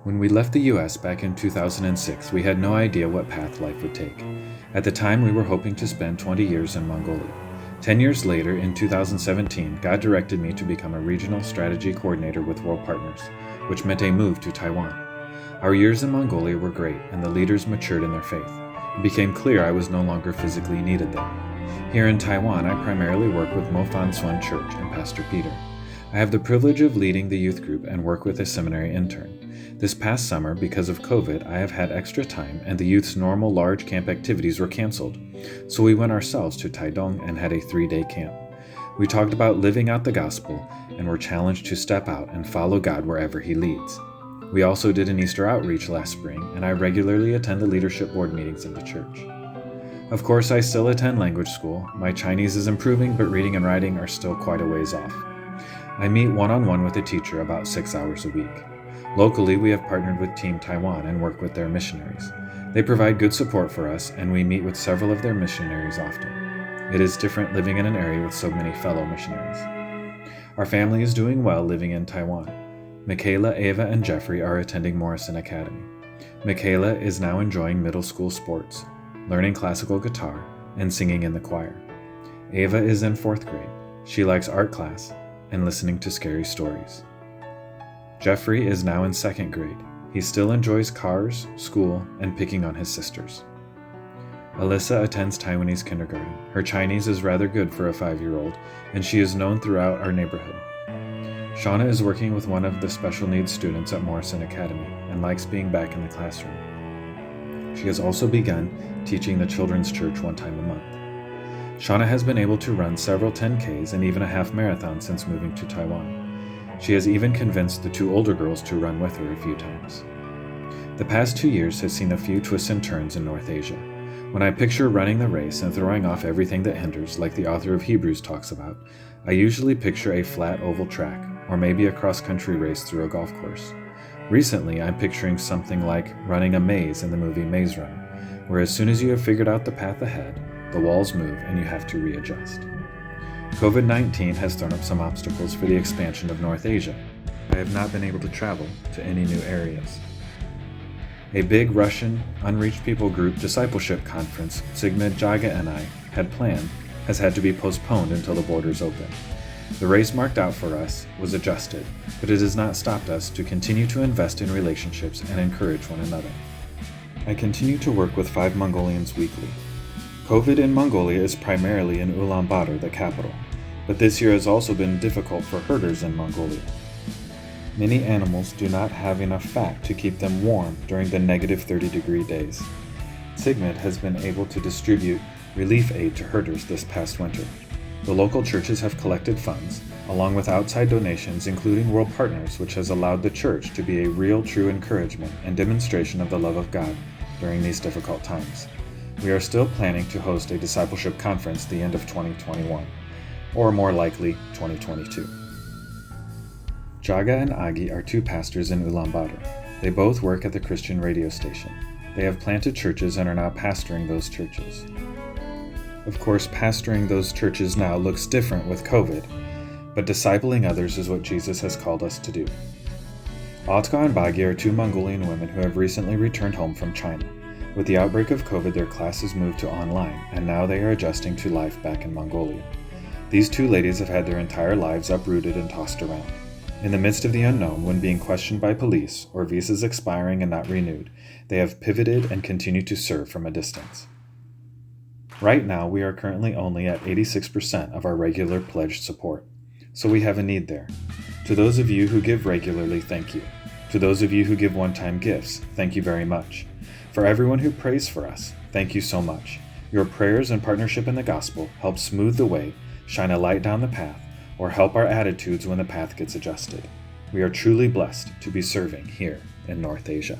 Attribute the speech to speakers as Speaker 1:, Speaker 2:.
Speaker 1: When we left the US back in 2006, we had no idea what path life would take. At the time, we were hoping to spend 20 years in Mongolia. 10 years later, in 2017, God directed me to become a regional strategy coordinator with World Partners, which meant a move to Taiwan. Our years in Mongolia were great, and the leaders matured in their faith. It became clear I was no longer physically needed there. Here in Taiwan, I primarily work with Mo Fan Suan Church and Pastor Peter. I have the privilege of leading the youth group and work with a seminary intern. This past summer, because of COVID, I have had extra time and the youth's normal large camp activities were canceled. So we went ourselves to Taidong and had a 3-day camp. We talked about living out the gospel and were challenged to step out and follow God wherever He leads. We also did an Easter outreach last spring, and I regularly attend the leadership board meetings of the church. Of course, I still attend language school. My Chinese is improving, but reading and writing are still quite a ways off. I meet one-on-one with a teacher about 6 hours a week. Locally, we have partnered with Team Taiwan and work with their missionaries. They provide good support for us, and we meet with several of their missionaries often. It is different living in an area with so many fellow missionaries. Our family is doing well living in Taiwan. Michaela, Ava, and Jeffrey are attending Morrison Academy. Michaela is now enjoying middle school sports, learning classical guitar, and singing in the choir. Ava is in 4th grade. She likes art class and listening to scary stories. Jeffrey is now in 2nd grade. He still enjoys cars, school, and picking on his sisters. Alyssa attends Taiwanese kindergarten. Her Chinese is rather good for a 5-year-old, and she is known throughout our neighborhood. Shauna is working with one of the special needs students at Morrison Academy and likes being back in the classroom. She has also begun teaching the children's church 1 time a month. Shauna has been able to run several 10Ks and even a half marathon since moving to Taiwan. She has even convinced the 2 older girls to run with her a few times. The past 2 years has seen a few twists and turns in North Asia. When I picture running the race and throwing off everything that hinders, like the author of Hebrews talks about, I usually picture a flat oval track, or maybe a cross-country race through a golf course. Recently, I'm picturing something like running a maze in the movie Maze Runner, where as soon as you have figured out the path ahead, the walls move and you have to readjust. COVID-19 has thrown up some obstacles for the expansion of North Asia. I have not been able to travel to any new areas. A big Russian unreached people group discipleship conference Sigmund Jaga and I had planned has had to be postponed until the borders open. The race marked out for us was adjusted, but it has not stopped us to continue to invest in relationships and encourage one another. I continue to work with 5 Mongolians weekly. COVID in Mongolia is primarily in Ulaanbaatar, the capital, but this year has also been difficult for herders in Mongolia. Many animals do not have enough fat to keep them warm during the negative 30-degree days. Sigmund has been able to distribute relief aid to herders this past winter. The local churches have collected funds, along with outside donations including World Partners, which has allowed the church to be a real true encouragement and demonstration of the love of God during these difficult times. We are still planning to host a discipleship conference the end of 2021, or more likely 2022. Jaga and Agi are 2 pastors in Ulaanbaatar. They both work at the Christian radio station. They have planted churches and are now pastoring those churches. Of course, pastoring those churches now looks different with COVID, but discipling others is what Jesus has called us to do. Atka and Bagi are 2 Mongolian women who have recently returned home from China. With the outbreak of COVID, their classes moved to online, and now they are adjusting to life back in Mongolia. These 2 ladies have had their entire lives uprooted and tossed around. In the midst of the unknown, when being questioned by police or visas expiring and not renewed, they have pivoted and continue to serve from a distance. Right now, we are currently only at 86% of our regular pledged support, so we have a need there. To those of you who give regularly, thank you. To those of you who give one-time gifts, thank you very much. For everyone who prays for us, thank you so much. Your prayers and partnership in the gospel help smooth the way, shine a light down the path, or help our attitudes when the path gets adjusted. We are truly blessed to be serving here in North Asia.